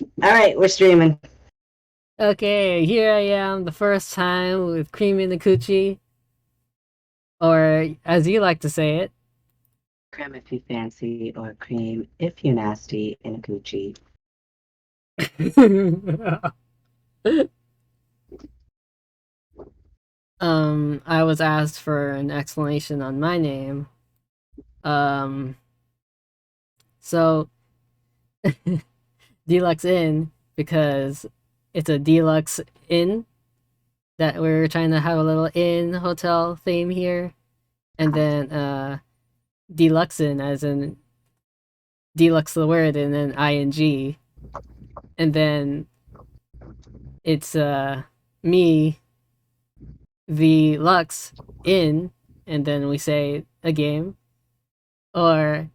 All right, we're streaming. Okay, here I am the first time with Kreme Inakuchi, or as you like to say it. Creme if you fancy, or cream if you nasty, Inakuchi. I was asked for an explanation on my name. Um, so Deluxe Inn because it's a deluxe inn that we're trying to have a little inn hotel theme here, and then Deluxe Inn as in deluxe the word and then ing, and then it's me the Lux in, and then we say a game, or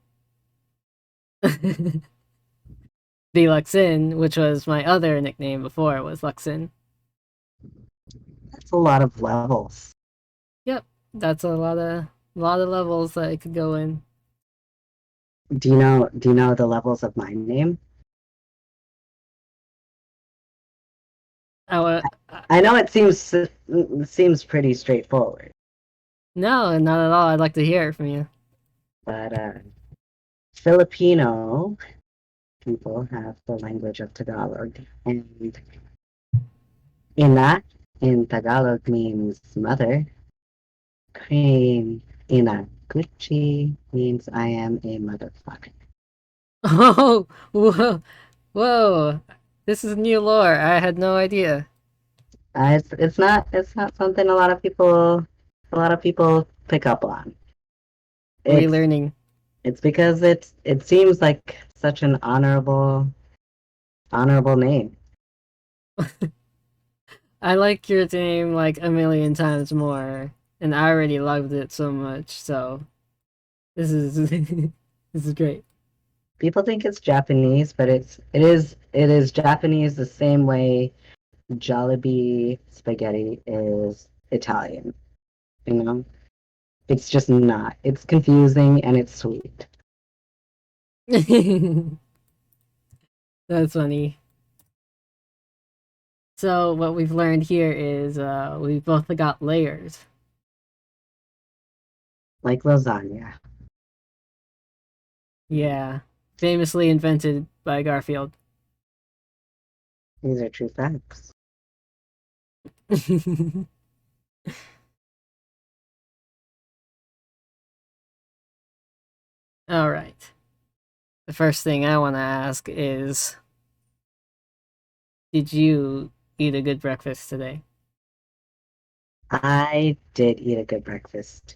the Luxin, which was my other nickname before was Luxin. That's a lot of levels. Yep, that's a lot of levels that I could go in. Do you know the levels of my name? I wa- I know it seems pretty straightforward, no, not at all. I'd like to hear it from you. but Filipino people have the language of Tagalog, and ina in Tagalog means mother. Cream Inakuchi means I am a motherfucker. Oh, whoa, whoa! This is new lore. I had no idea. It's not something a lot of people pick up on. It's Relearning. it's because it seems like such an honorable name. I like your name like a million times more, and I already loved it so much. So this is this is great. People think it's Japanese, but it is Japanese the same way Jollibee spaghetti is Italian. You know, it's just not. It's confusing and it's sweet. That's funny. So what we've learned here is we both got layers. Like lasagna. Yeah, famously invented by Garfield. These are true facts. All right. The first thing I want to ask is, did you eat a good breakfast today? I did eat a good breakfast.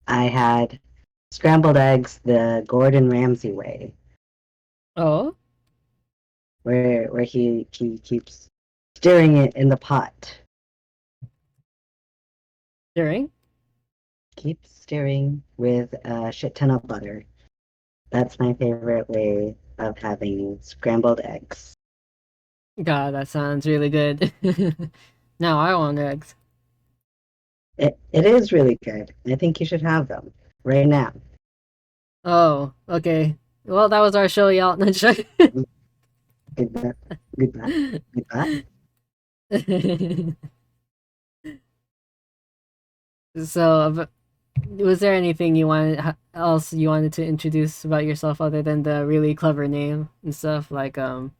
I had scrambled eggs the Gordon Ramsay way, Oh, where he keeps stirring it in the pot. during? Keep stirring with a shit ton of butter. That's my favorite way of having scrambled eggs. God, that sounds really good. Now I want eggs. It is really good. I think you should have them right now. Oh, okay. Well, that was our show, y'all. Goodbye. Goodbye. Goodbye. So, was there anything else you wanted to introduce about yourself other than the really clever name and stuff? Like, how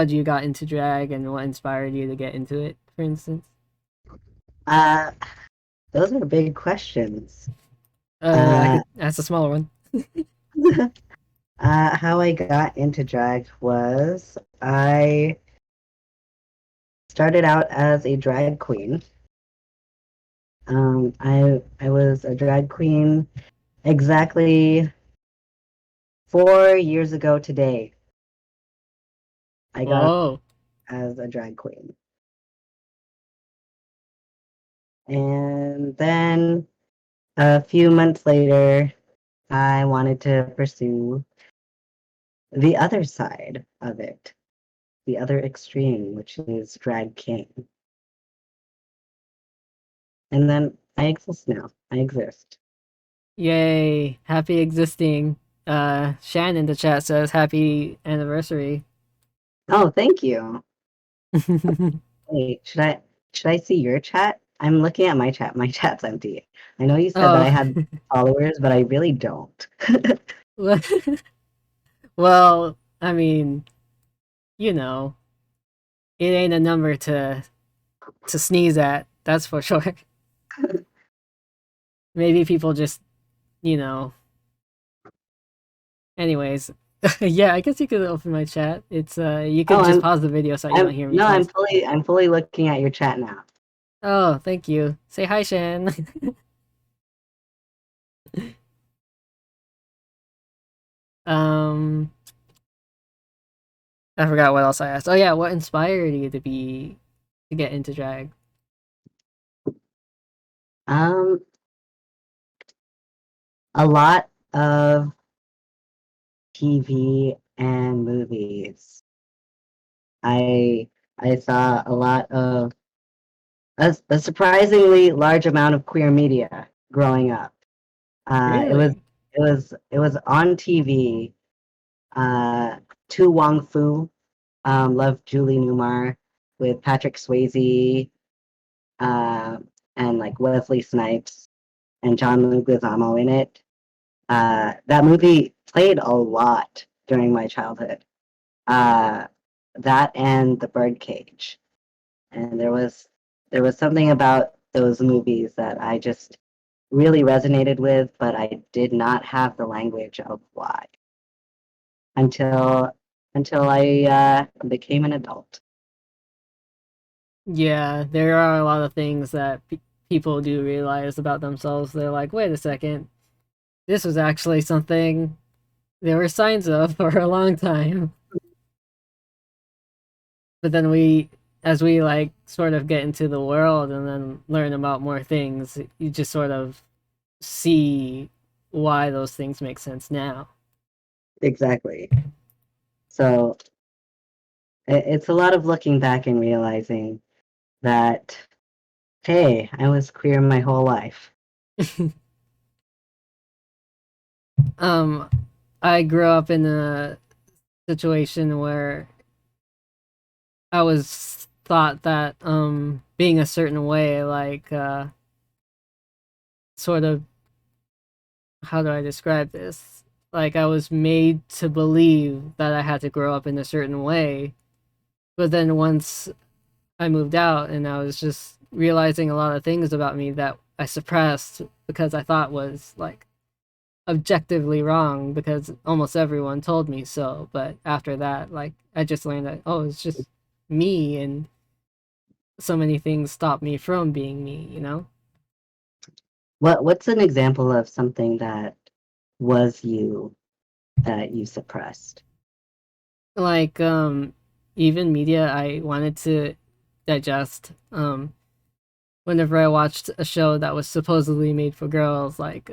you got into drag and what inspired you to get into it, for instance? Uh, those are big questions. I Uh, could ask a smaller one. how I got into drag was I started out as a drag queen. I was a drag queen exactly 4 years ago today. I got Whoa. as a drag queen, and then a few months later, I wanted to pursue the other side of it, the other extreme, which is drag king. And then I exist now. I exist. Yay. Happy existing. Shan in the chat says happy anniversary. Oh, thank you. Wait, should I see your chat? I'm looking at my chat. My chat's empty. I know you said that Oh, I had followers, but I really don't. well, I mean, you know, it ain't a number to sneeze at. That's for sure. Maybe people just, you know. Anyways, yeah, I guess you could open my chat. It's you Oh, could just pause the video so you don't I'm hear me no, twice. I'm fully looking at your chat now. Oh, thank you. Say hi, Shan. um, I forgot what else I asked. Oh yeah, what inspired you to get into drag? Um, a lot of TV and movies. I I saw a lot of a surprisingly large amount of queer media growing up. It was Really? it was on TV. Tu Wong Fu, loved Julie Newmar with Patrick Swayze, uh, and like Wesley Snipes and John Leguizamo in it. That movie played a lot during my childhood. Uh, that and The Birdcage, and there was something about those movies that I just really resonated with, but I did not have the language of why until until I became an adult. Yeah, there are a lot of things that people do realize about themselves. They're like, wait a second, this was actually something there were signs of for a long time. But then as we like sort of get into the world and then learn about more things, you just sort of see why those things make sense now. Exactly. So it's a lot of looking back and realizing that, hey, I was queer my whole life. um, I grew up in a situation where I was thought that being a certain way, like sort of, how do I describe this? Like I was made to believe that I had to grow up in a certain way, but then once I moved out and I was just realizing a lot of things about me that I suppressed because I thought was like objectively wrong because almost everyone told me so. But after that, like I just learned that, oh, it's just me, and so many things stop me from being me, you know? What's an example of something that was you that you suppressed? Like even media I wanted to digest. Whenever I watched a show that was supposedly made for girls, like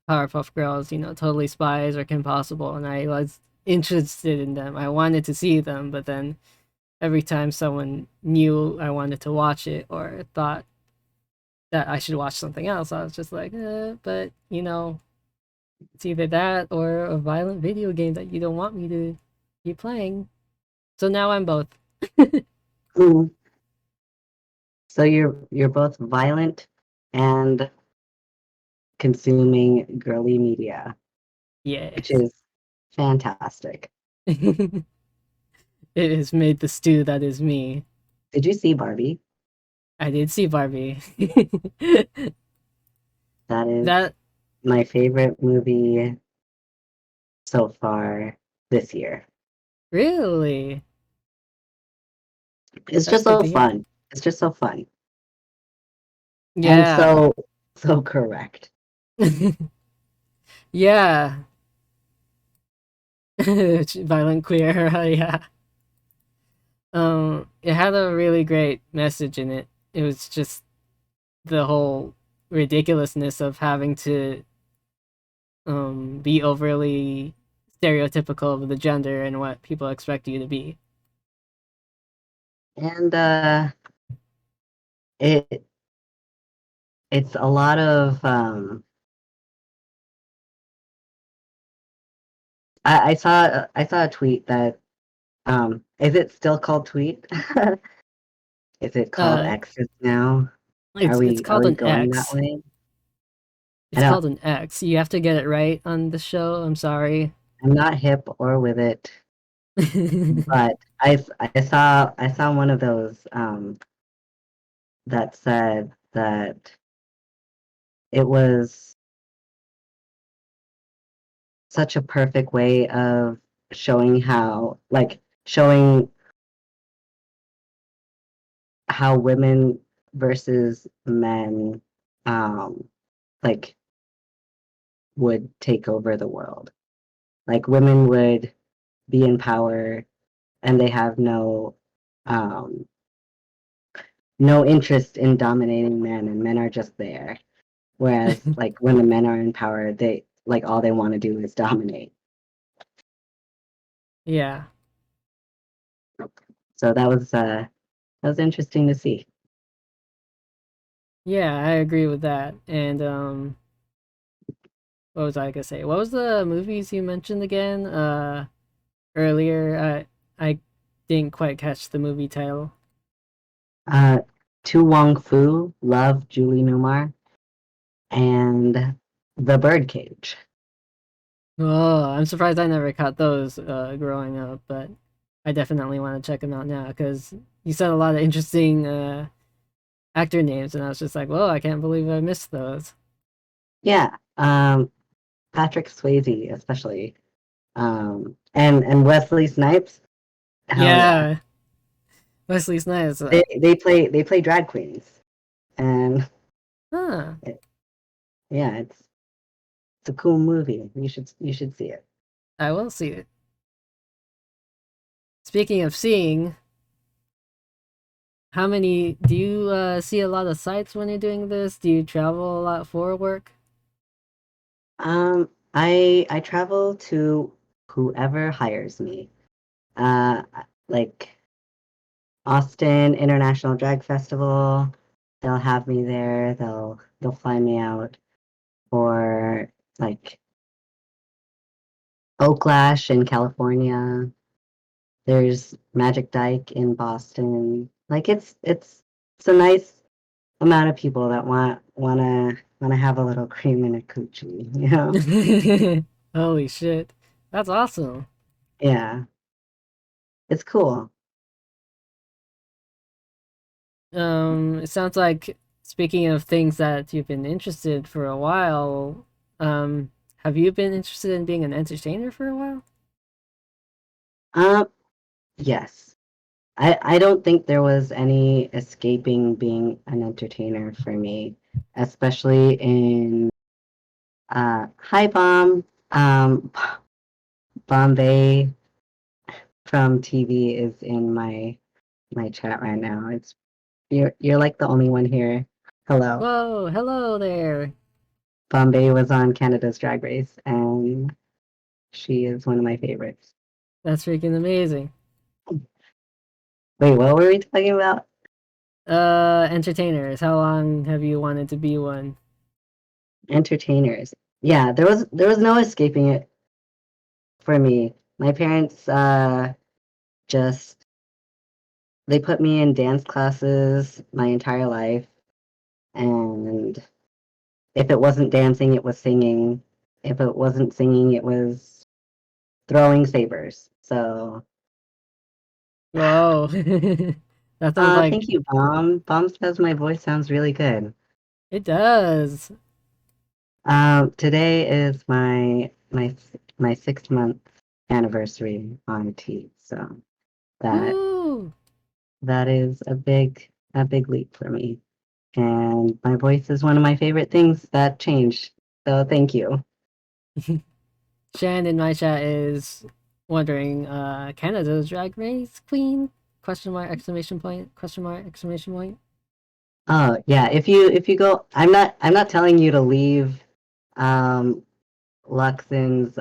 Powerpuff Girls, Totally Spies or Kim Possible, and I was interested in them. I wanted to see them, but then every time someone knew I wanted to watch it or thought that I should watch something else, I was just like, but it's either that or a violent video game that you don't want me to be playing. So now I'm both. Mm. So you're both violent and consuming girly media, which Yes. is fantastic. It has made the stew that is me. Did you see Barbie? I did see Barbie. That is That my favorite movie so far this year. really, It's that's just good so to hear. fun. It's just so fun and Yeah. so correct. Yeah. Violent queer, yeah. It had a really great message in it. It was just the whole ridiculousness of having to be overly stereotypical of the gender and what people expect you to be. And it it's a lot of I saw a tweet that Is it still called Tweet? Is it called Uh, X's now? Are it's we are called we an going that X. way? I It's don't. called an X. You have to get it right on the show. I'm sorry. I'm not hip or with it, but I saw one of those that said that it was such a perfect way of showing how like showing how women versus men um like would take over the world. Like women would be in power and they have um no interest in dominating men and men are just there. Whereas like when the men are in power, they like all they want to do is dominate. Yeah. So that was interesting to see. Yeah, I agree with that. And what was I gonna say? What was the movies you mentioned again? Earlier. I didn't quite catch the movie title. Uh Tu Wong Fu, Love, Julie Newmar, and The Birdcage. Oh, I'm surprised I never caught those growing up, but I definitely want to check them out now because you said a lot of interesting actor names, and I was just like, whoa, I can't believe I missed those. Yeah, Patrick Swayze especially, and Wesley Snipes. Hell yeah, Yeah, Wesley Snipes. they play drag queens, and Huh, it, yeah, it's a cool movie. You should see it. I will see it. Speaking of seeing, how many do you see a lot of sites when you're doing this? Do you travel a lot for work? I travel to whoever hires me. Uh, like Austin International Drag Festival, they'll have me there. They'll fly me out for like Oaklash in California. There's Magic Dyke in Boston. Like it's a nice amount of people that wanna have a little cream in a coochie, you know? Holy shit, that's awesome. Yeah, it's cool. It sounds like speaking of things that you've been interested for a while, have you been interested in being an entertainer for a while? Uh, yes. I don't think there was any escaping being an entertainer for me, especially in hi Bomb. Bombay from TV is in my chat right now. You're like the only one here. Hello. Whoa, hello there. Bombay was on Canada's Drag Race and she is one of my favorites. That's freaking amazing. Wait, what were we talking about? Entertainers, how long have you wanted to be one? Entertainers. Yeah, there was no escaping it for me. My parents just they put me in dance classes my entire life, and if it wasn't dancing, it was singing. If it wasn't singing, it was throwing sabers. So, Whoa. That sounds like thank you, Bomb. Bomb says my voice sounds really good. it does. Today is my 6 month anniversary on T, so that Woo! that is a big leap for me. And my voice is one of my favorite things that changed. So thank you. Shan in my chat is wondering, Canada's drag race queen? Question mark, exclamation point, question mark, exclamation point. Oh yeah, if you go, I'm not telling you to leave um Luxon's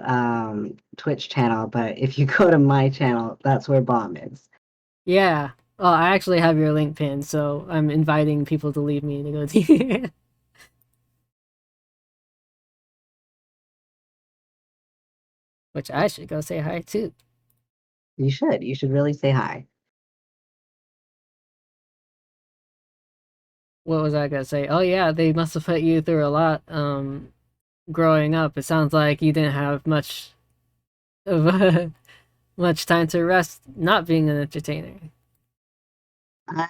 Twitch channel, but if you go to my channel, that's where Bomb is. Yeah. Oh, I actually have your link pinned, so I'm inviting people to leave me to go to which I should go say hi to. You should. You should really say hi. What was I gonna say? Oh yeah, they must have put you through a lot growing up. It sounds like you didn't have much of much time to rest not being an entertainer. Uh,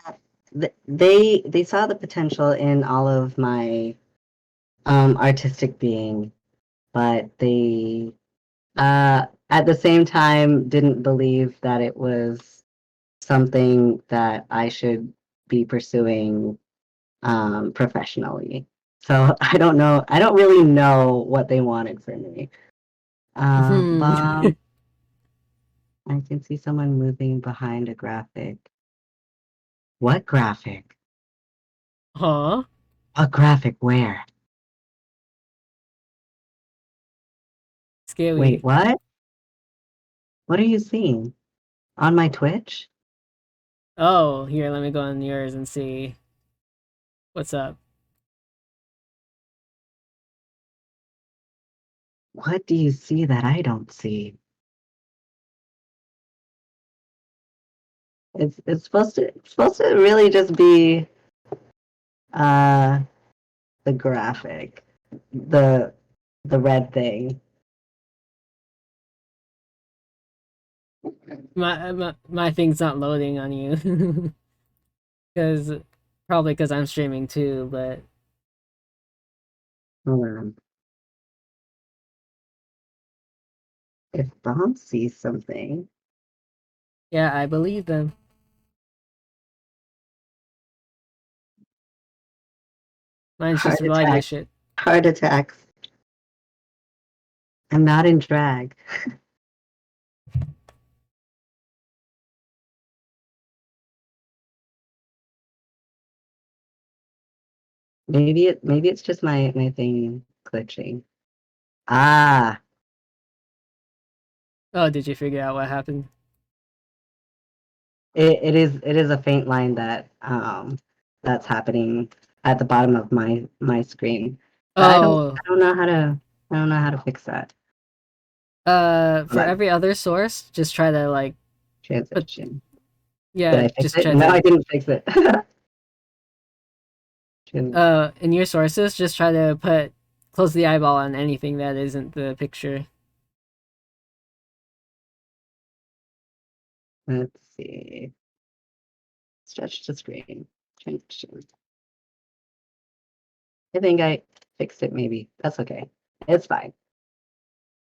they saw the potential in all of my artistic being, but they at the same time didn't believe that it was something that I should be pursuing professionally. So I don't know. I don't really know what they wanted from me. Hmm. Bob, I can see someone moving behind a graphic. What graphic? Huh? A graphic where? Wait, Scary. what? What are you seeing? On my Twitch? Oh, here, let me go on yours and see what's up. What do you see that I don't see? It's supposed to really just be uh the graphic. The the red thing. My thing's not loading on you because probably because I'm streaming too. But Hold on. If Bomb sees something, yeah, I believe them. Mine's just heart volume attack, shit. heart attacks. I'm not in drag. Maybe it's just my thing glitching. Ah, Oh, did you figure out what happened? it is a faint line that's happening at the bottom of my screen. But I don't Oh, I don't know how to I don't know how to fix that. for That every other source, just try to like put transition. Did yeah, I fix just it? try No, I to didn't fix it. in your sources, just try to put close the eyeball on anything that isn't the picture. Let's see. Stretch to screen. Transition. I think I fixed it maybe. That's okay. It's fine.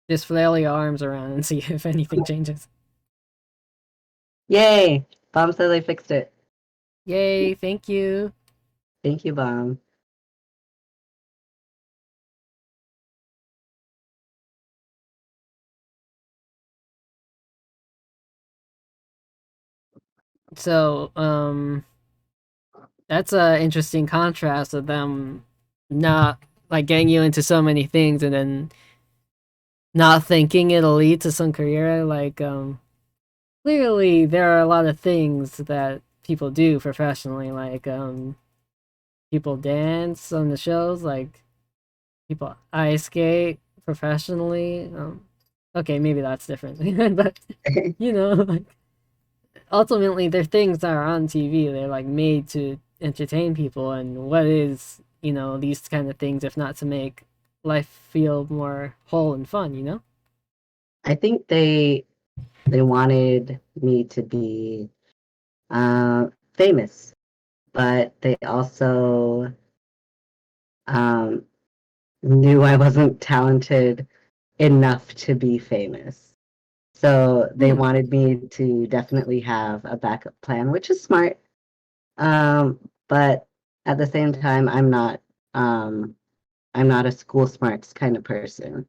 Just flail your arms around and see if anything changes. Yay! Bomb says I fixed it. Yay, thank you. Thank you, Bomb. So, that's a interesting contrast of them not like getting you into so many things and then not thinking it'll lead to some career. Like, clearly there are a lot of things that people do professionally, like people dance on the shows, like people ice skate professionally. Okay, maybe that's different, but you know, like ultimately they're things that are on TV. They're like made to entertain people, and what is these kind of things if not to make life feel more whole and fun? I think they wanted me to be famous, but they also um, knew I wasn't talented enough to be famous. So they Hmm. wanted me to definitely have a backup plan, which is smart. But at the same time, um, I'm not a school smarts kind of person.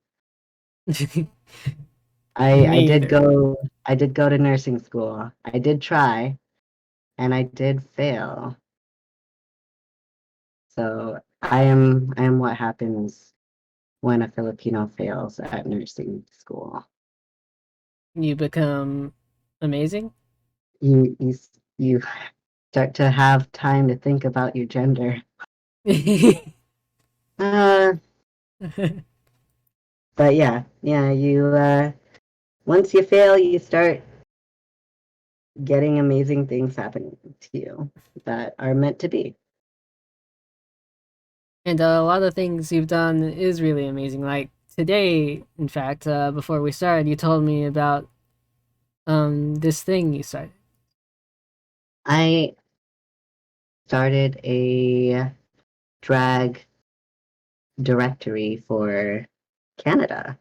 I Me did either. go to nursing school. I did try and I did fail. So I am what happens when a Filipino fails at nursing school. You become amazing. You start to have time to think about your gender. Uh, but yeah, you once you fail, you start getting amazing things happening to you that are meant to be. And a lot of things you've done is really amazing. Like today, in fact, before we started, you told me about this thing you started. I started a drag directory for Canada.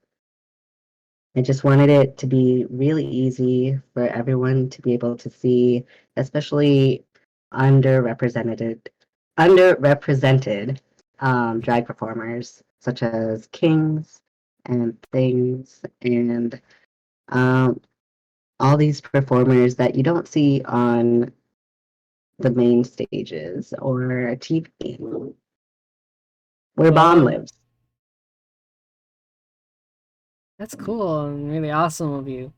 I just wanted it to be really easy for everyone to be able to see, especially underrepresented underrepresented drag performers such as kings and things and um, all these performers that you don't see on the main stages or TV where Bomb Whoa, lives. that's cool and really awesome of you.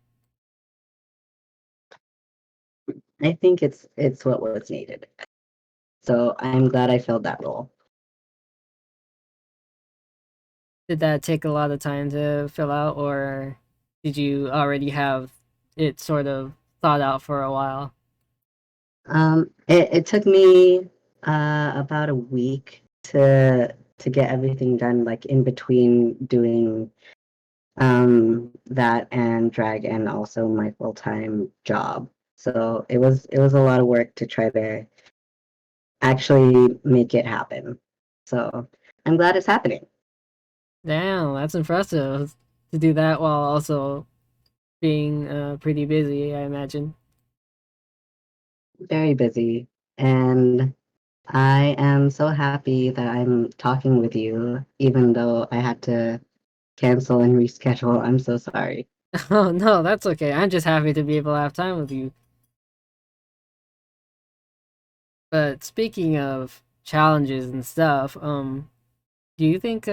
I think it's what was needed. So I'm glad I filled that role. Did that take a lot of time to fill out, or did you already have it sort of thought out for a while? It took me about a week to get everything done, like in between doing that and drag and also my full-time job. So it was a lot of work to try to actually make it happen. So I'm glad it's happening. Damn, that's impressive to do that while also being pretty busy, I imagine. Very busy. And I am so happy that I'm talking with you, even though I had to cancel and reschedule. I'm so sorry. Oh no, that's okay. I'm just happy to be able to have time with you. But speaking of challenges and stuff, do you think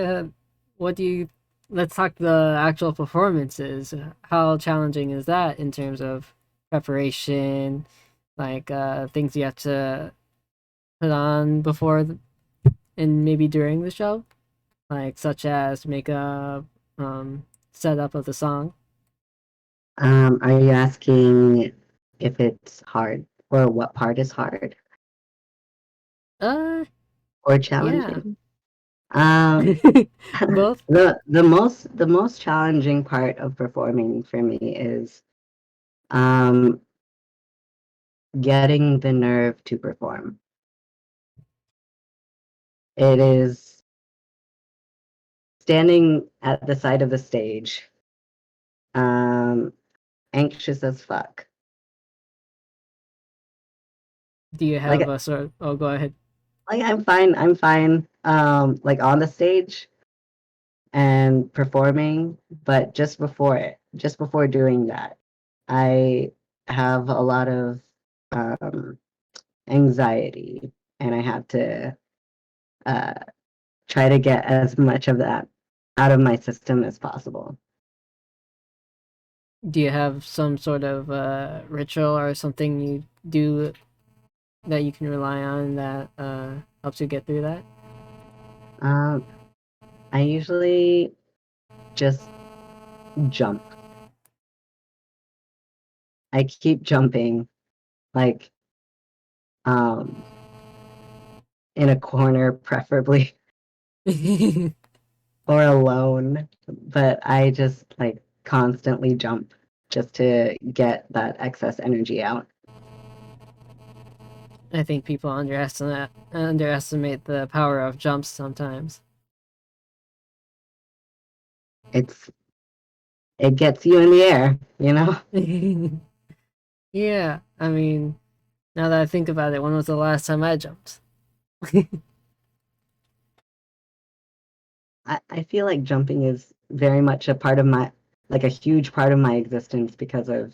what do you let's talk the actual performances. How challenging is that in terms of preparation, like things you have to put on before and maybe during the show, like such as makeup, setup of the song? Are you asking if it's hard or what part is hard Uh, or yeah. challenging? Um, Both? the most challenging part of performing for me is um getting the nerve to perform. It is standing at the side of the stage, um, anxious as fuck. Do you have Like a sort of, oh, go ahead. like I'm fine like on the stage and performing, but just before doing that, I have a lot of um anxiety and I have to uh try to get as much of that out of my system as possible. Do you have some sort of ritual or something you do that you can rely on that helps you get through that? Um I usually just jump. I keep jumping like um in a corner preferably or alone, but I just like constantly jump just to get that excess energy out. I think people underestimate the power of jumps sometimes. It's it gets you in the air, you know? Yeah, I mean, now that I think about it, when was the last time I jumped? I feel like jumping is very much a part of my like a huge part of my existence because of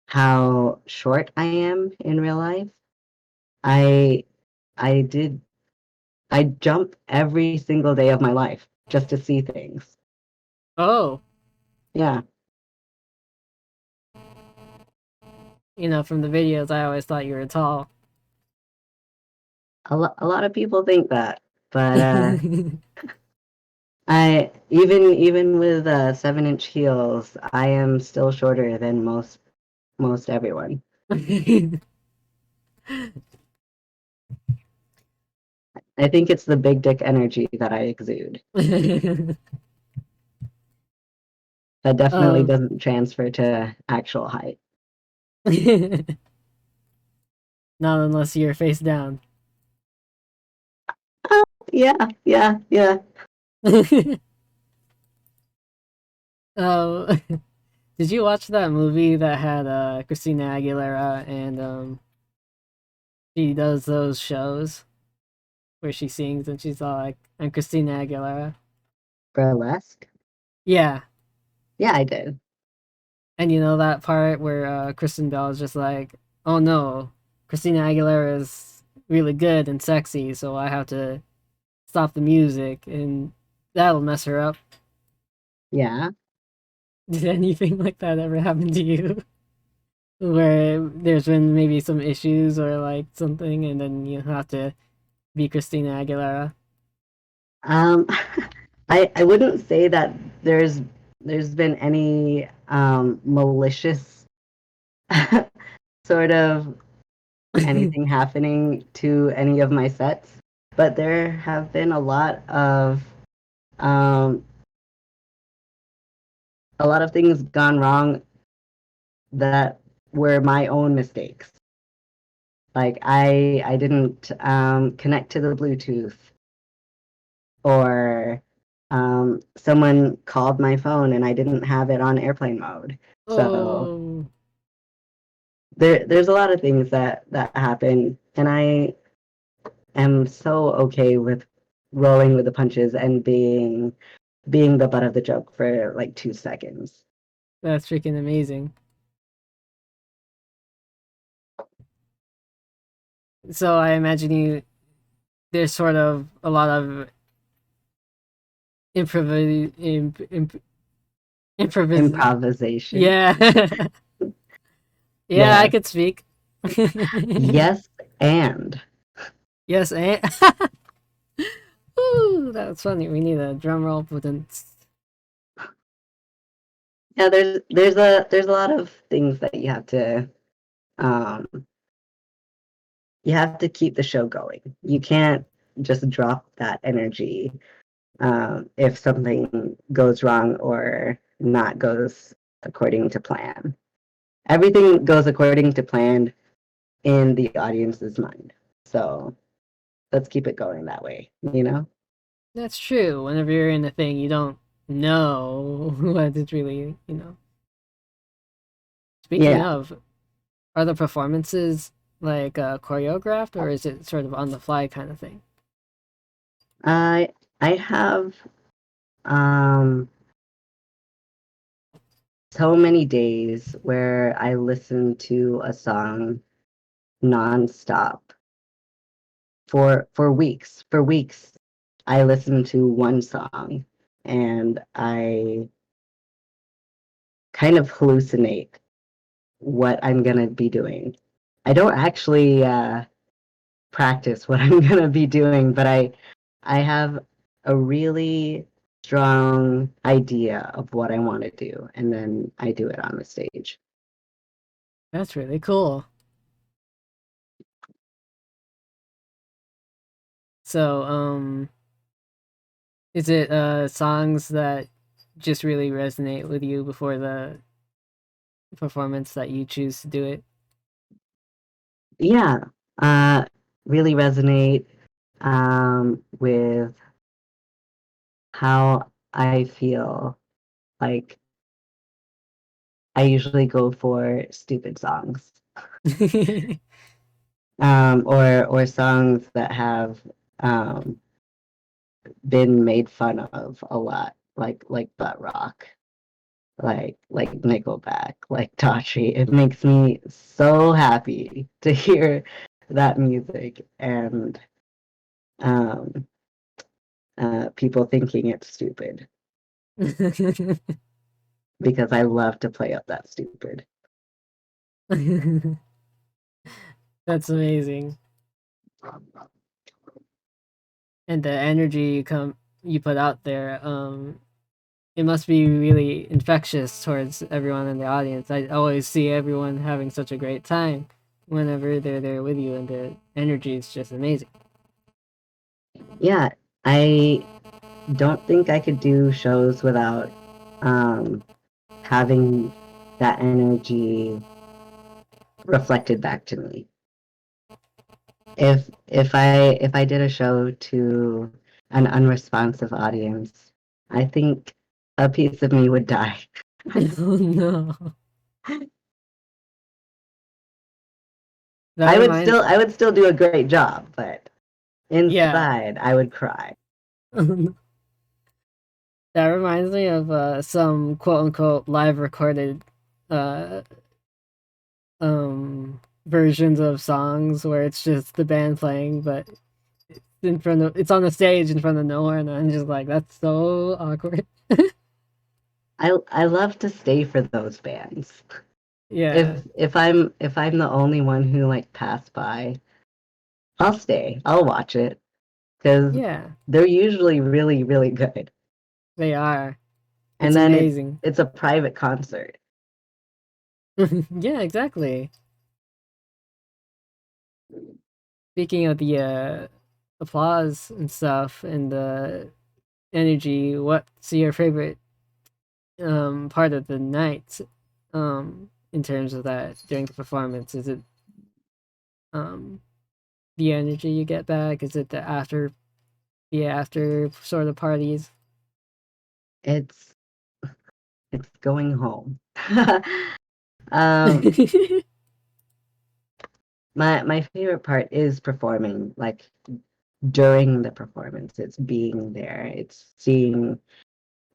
how short I am in real life. I I did I jump every single day of my life just to see things. Oh, Yeah. from the videos, I always thought you were tall. A lot of people think that, but I even with 7-inch heels, I am still shorter than most everyone. I think it's the big dick energy that I exude. That definitely um, doesn't transfer to actual height. not unless you're face down. Oh, yeah, yeah, yeah. um, did you watch that movie that had Christina Aguilera and she does those shows where she sings and she's all like, "I'm Christina Aguilera." Burlesque? Yeah, Yeah, I did. and you know that part where Kristen Bell is just like, "Oh no, Christina Aguilera is really good and sexy, so I have to stop the music and that'll mess her up." Yeah. Did anything like that ever happen to you? Where there's been maybe some issues or like something, and then you have to be Christina Aguilera? Um, I wouldn't say that there's there's been any malicious sort of anything happening to any of my sets, but there have been um, a lot of things gone wrong that were my own mistakes. Like I didn't connect to the Bluetooth, or someone called my phone and I didn't have it on airplane mode. So Oh, there's a lot of things that happen, and I am so okay with rolling with the punches and being the butt of the joke for like 2 seconds. that's freaking amazing. So I imagine there's sort of a lot of improv improvis Improvisation. yeah. Yeah, I Yes. could speak. Yes, and Yes, and Ooh, that's funny. We need a drum roll but then yeah, there's a lot of things that um you have to keep the show going. You can't just drop that energy if something goes wrong or not goes according to plan. Everything goes according to plan in the audience's mind. So let's keep it going that way, you know? that's true. Whenever you're in a thing, you don't know what it's really, you know. Speaking Yeah. of, are the performances like choreographed or is it sort of on the fly kind of thing? I I have um so many days where I listen to a song nonstop for weeks. For weeks, I listen to one song and I kind of hallucinate what I'm gonna be doing. I don't actually practice what I'm gonna be doing, but I have a really strong idea of what I want to do, and then I do it on the stage. That's really cool. So, is it songs that just really resonate with you before the performance that you choose to do it? Yeah, uh, really resonate with how I feel. Like I usually go for stupid songs, or songs that have um, been made fun of a lot, like butt rock, like Nickelback, like Daughtry. It makes me so happy to hear that music and um, people thinking it's stupid because I love to play up that stupid. That's amazing. And the energy you put out there, it must be really infectious towards everyone in the audience. I always see everyone having such a great time whenever they're there with you, and the energy is just amazing. Yeah, I don't think I could do shows without um, having that energy reflected back to me. If I did a show to an unresponsive audience, I think a piece of me would die. Oh no. That I would reminds still I would still do a great job, but yeah. inside I would cry. That reminds me of some quote unquote live recorded uh versions of songs where it's just the band playing, but it's on the stage in front of nowhere, and I'm just like, that's so awkward. I love to stay for those bands. Yeah. If I'm the only one who like passed by, I'll stay. I'll watch it because Yeah, they're usually really, really good. they are. It's And then amazing. it's a private concert. Yeah, exactly. Speaking of the applause and stuff and the energy, what's your favorite part of the night in terms of that during the performance? Is it um the energy you get back? Is it the after sort of parties? It's it's going home. um, my favorite part is performing, like during the performance. It's being there. It's seeing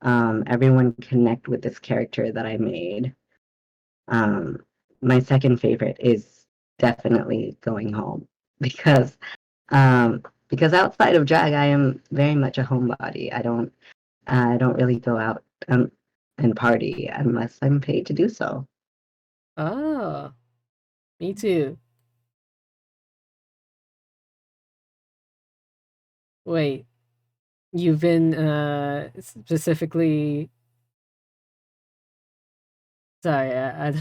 everyone connect with this character that I made. Um, my second favorite is definitely going home because because outside of drag, I am very much a homebody. I don't really go out and party unless I'm paid to do so. Oh, me too. Wait, you've been specifically sorry, I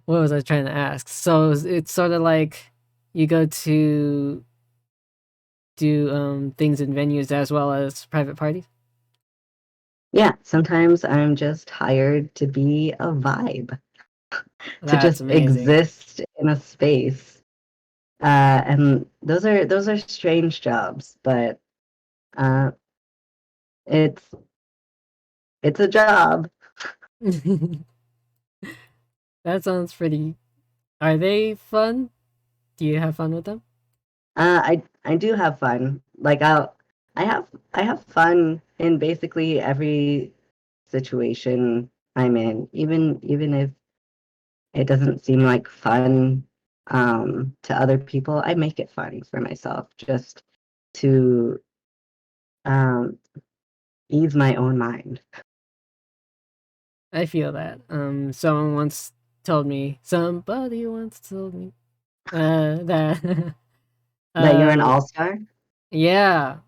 what was I trying to ask? So it's sort of like you go to do things in venues as well as private parties? Yeah, sometimes I'm just hired to be a vibe, to That's just amazing. exist in a space. And those are strange jobs, but uh, it's it's a job. That sounds pretty. Are they fun? Do you have fun with them? I do have fun. Like I have I have fun in basically every situation I'm in, even if it doesn't seem like fun to other people. I make it fun for myself just to um, ease my own mind. I feel that. Somebody once told me that That you're an uh all-star? yeah,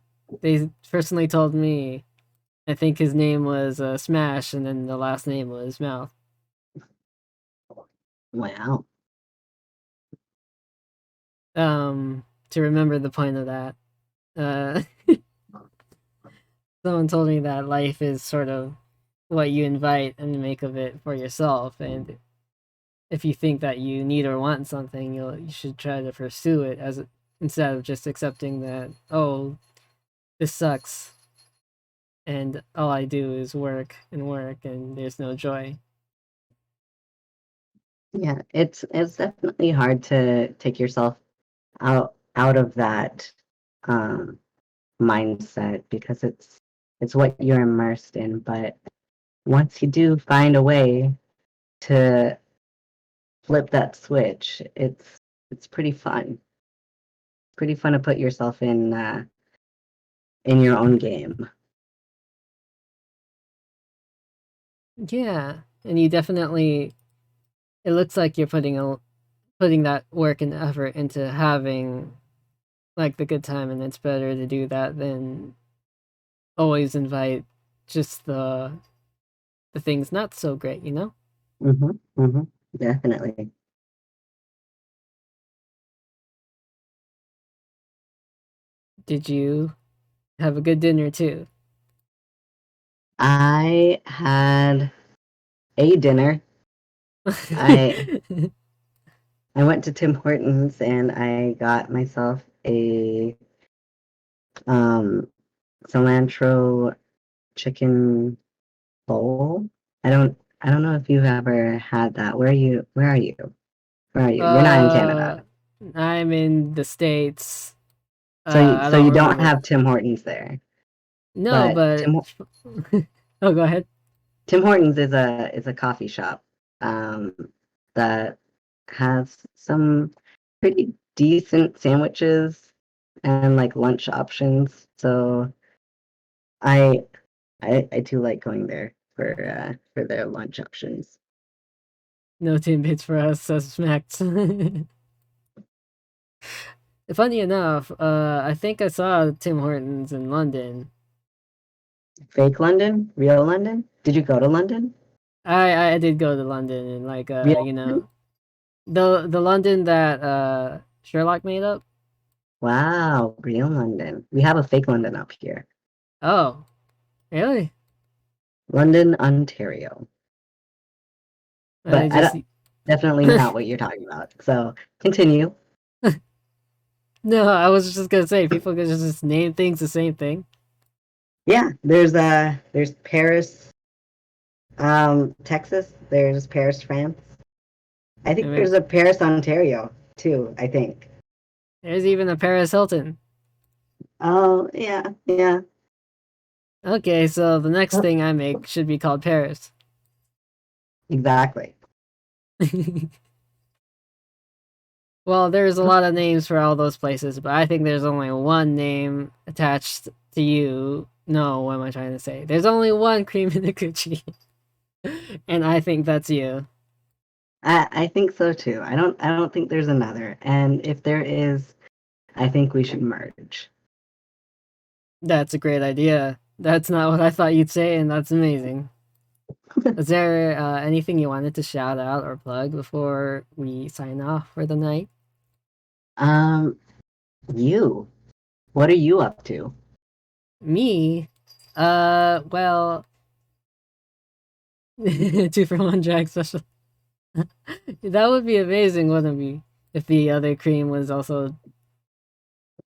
they personally told me. I think his name was Smash, and then the last name was Mouth. Wow. To remember the point of that, uh, someone told me that life is sort of what you invite and make of it for yourself, and if you think that you need or want something, you should try to pursue it as instead of just accepting that, oh, this sucks and all I do is work and there's no joy. Yeah, it's definitely hard to take yourself out of that um, mindset because it's what you're immersed in. But once you do find a way to flip that switch, it's pretty fun. Pretty fun to put yourself in your own game. Yeah, and you definitely it looks like you're putting that work and effort into having like the good time, and it's better to do that than always invite just the the things not so great, you know? Definitely. Did you have a good dinner too? I had a dinner. I I went to Tim Hortons and I got myself a um cilantro chicken bowl. I don't know if you've ever had that. Where are you? You're not in uh, Canada. I'm in the States. I So don't you don't remember. have Tim Hortons there. No, But but oh, go ahead. Tim Hortons is a coffee shop um that has some pretty decent sandwiches and like lunch options. So I I do like going there for their lunch options. No tidbits for us, suspects. Funny enough, I think I saw Tim Hortons in London. Fake London? Real London? Did you go to London? I did go to London and Real you London? know, the London that Sherlock made up. Wow, real London. We have a fake London up here. Oh, really? London, Ontario. I But I just don't, definitely not what you're talking about. So continue. no, I was just gonna say people could just name things the same thing. Yeah, there's Paris, Texas. There's Paris, France. I I think mean, there's a Paris, Ontario too, I think. there's even a Paris Hilton. Oh, yeah, yeah. Okay, so the next Oh, thing I make should be called Paris. exactly. Well, there's a lot of names for all those places, but I think there's only one name attached to you. No, what am I trying to say? There's only one Cream Inakuchi, and I think that's you. I think so too. I don't think there's another. And if there is, I think we should merge. That's a great idea. That's not what I thought you'd say, and that's amazing. Is there anything you wanted to shout out or plug before we sign off for the night? Um, you, what are you up to? Me? Well, 2 for 1 drag special. That would be amazing, wouldn't it be? If the other cream was also,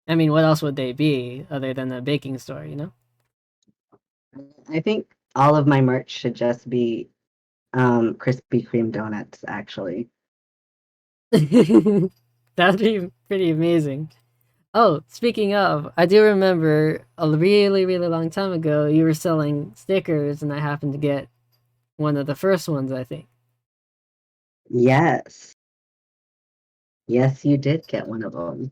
I mean, what else would they be other than a baking store, you know? I think all of my merch should just be Krispy Kreme donuts, actually. That'd be pretty amazing. Oh, speaking of, I do remember a really, really long time ago you were selling stickers, and I happened to get one of the first ones, I think. Yes. Yes, you did get one of them.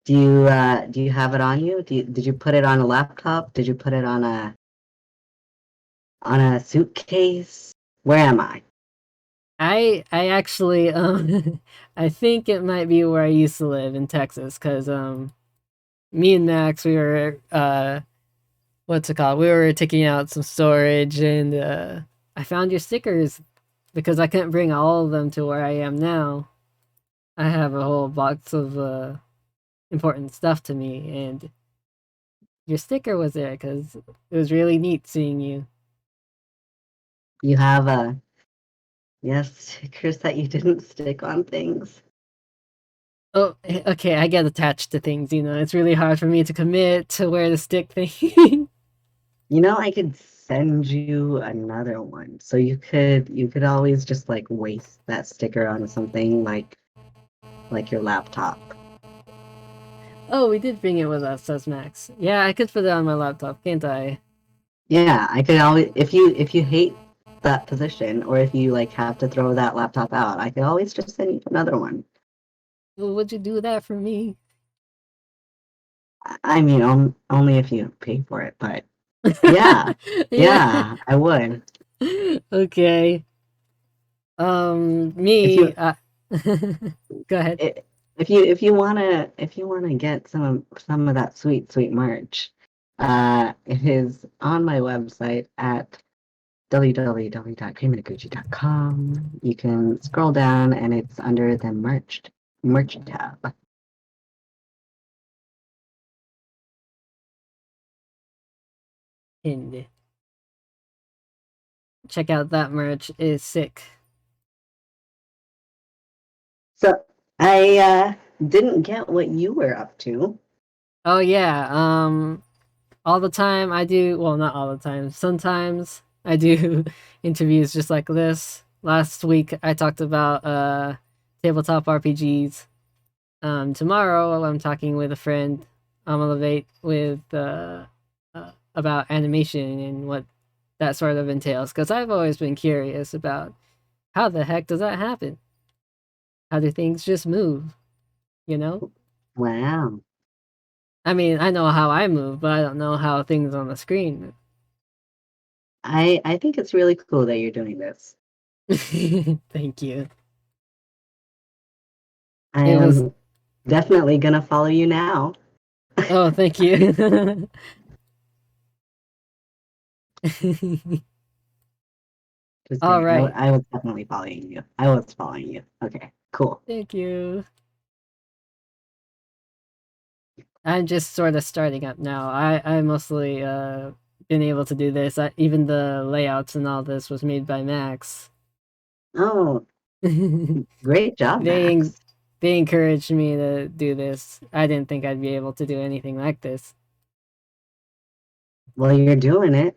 Do you have it on you? Did you put it on a laptop? Did you put it on a suitcase? Where am I? I actually I think it might be where I used to live in Texas, because me and Max, we were what's it called? We were taking out some storage, and I found your stickers because I couldn't bring all of them to where I am now. I have a whole box of important stuff to me, and your sticker was there because it was really neat seeing you. You have yes, stickers that you didn't stick on things. Oh, okay, I get attached to things, you know. It's really hard for me to commit to wear the stick thing. I could send you another one. So you could always just like waste that sticker on something like your laptop. Oh, we did bring it with us, says Max. Yeah, I could put it on my laptop, can't I? Yeah, I could always if you hate that position or if you like have to throw that laptop out, I could always just send you another one. Well, would you do that for me? I mean, only if you pay for it, but yeah, Yeah. yeah, I would. Okay. If Me. you Go ahead. i- if you wanna get some of that sweet merch, it is on my website at www.kremeinakuchi.com. You can scroll down and it's under the merch tab. And check out that merch. It's sick. So I didn't get what you were up to. Oh yeah, all the time I do, well, not all the time, sometimes I do interviews just like this. Last week I talked about tabletop RPGs. Tomorrow I'm talking with a friend, Elevate, with about animation and what that sort of entails, because I've always been curious about how the heck does that happen? How do things just move, you know? Wow. I mean, I know how I move, but I don't know how things on the screen. I think it's really cool that you're doing this. Thank you. I It was. am definitely gonna follow you now. Oh, thank you. Just All kidding. right. I was definitely following you. I was following you. Okay, cool. Thank you. I'm just sort of starting up now. I mostly been able to do this. Even the layouts and all this was made by Max. Oh, great job, they Max. they encouraged me to do this. I didn't think I'd be able to do anything like this. Well, you're doing it.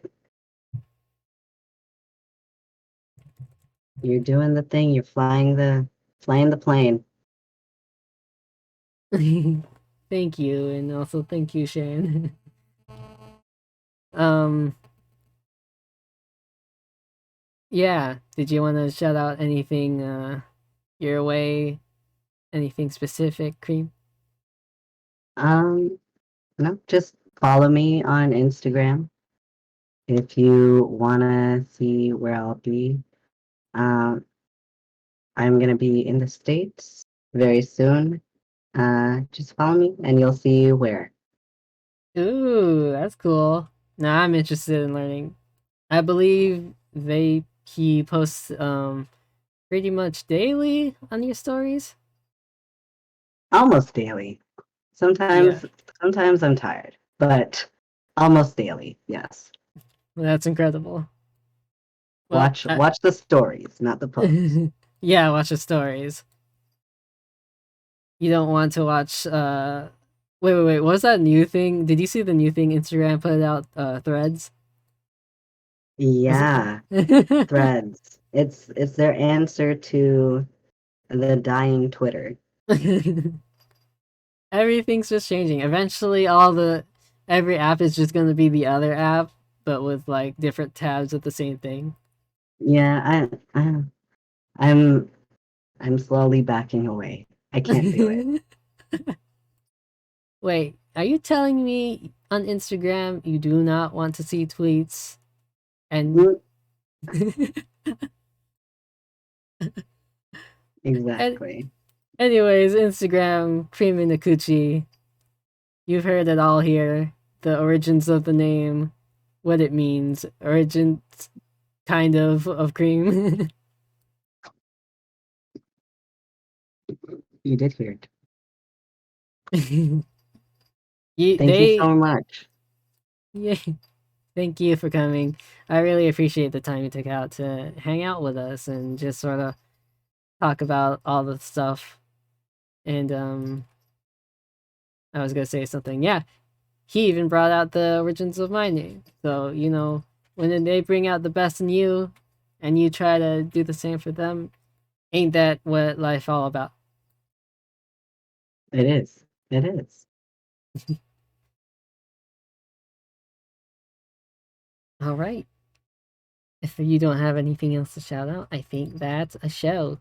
You're doing the thing. You're flying the plane. Thank you, and also thank you, Shane. um, yeah. Did you want to shout out anything your way? Anything specific, Cream? Um, no, just follow me on Instagram if you wanna see where I'll be. Um, I'm gonna be in the States very soon. Just follow me and you'll see where. Ooh, that's cool. Now I'm interested in learning. I believe he posts pretty much daily on your stories. Almost daily. Yeah, Sometimes I'm tired, but almost daily, yes. that's incredible. Well, Watch the stories, not the posts. yeah, watch the stories. You don't want to watch wait, what was that new thing? Did you see the new thing Instagram put out threads? Was Yeah, it threads. It's their answer to the dying Twitter. Everything's just changing. Eventually every app is just going to be the other app but with like different tabs of the same thing. Yeah, I'm I'm slowly backing away. I can't do it. Wait, are you telling me on Instagram you do not want to see tweets and Mm, and exactly. anyways, Instagram Kreme Inakuchi. You've heard it all here. The origins of the name, what it means, origins kind of cream. You did hear it. you Thank you they so much. yeah. Thank you for coming. I really appreciate the time you took out to hang out with us and just sort of talk about all the stuff. And I was gonna say something. Yeah, he even brought out the origins of my name. So when they bring out the best in you, and you try to do the same for them, ain't that what life all about? It is. It is. All right. If you don't have anything else to shout out, I think that's a show.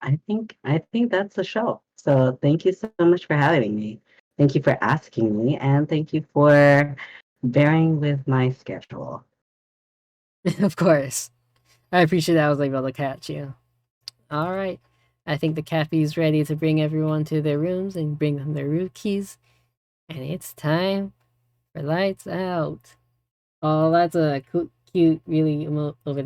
I think that's the show. So thank you so much for having me. Thank you for asking me, and thank you for bearing with my schedule. Of course. I appreciate that I was able to catch you. All right. I think the caffee's ready to bring everyone to their rooms and bring them their root keys. And it's time for lights out. Oh, that's a cute, really over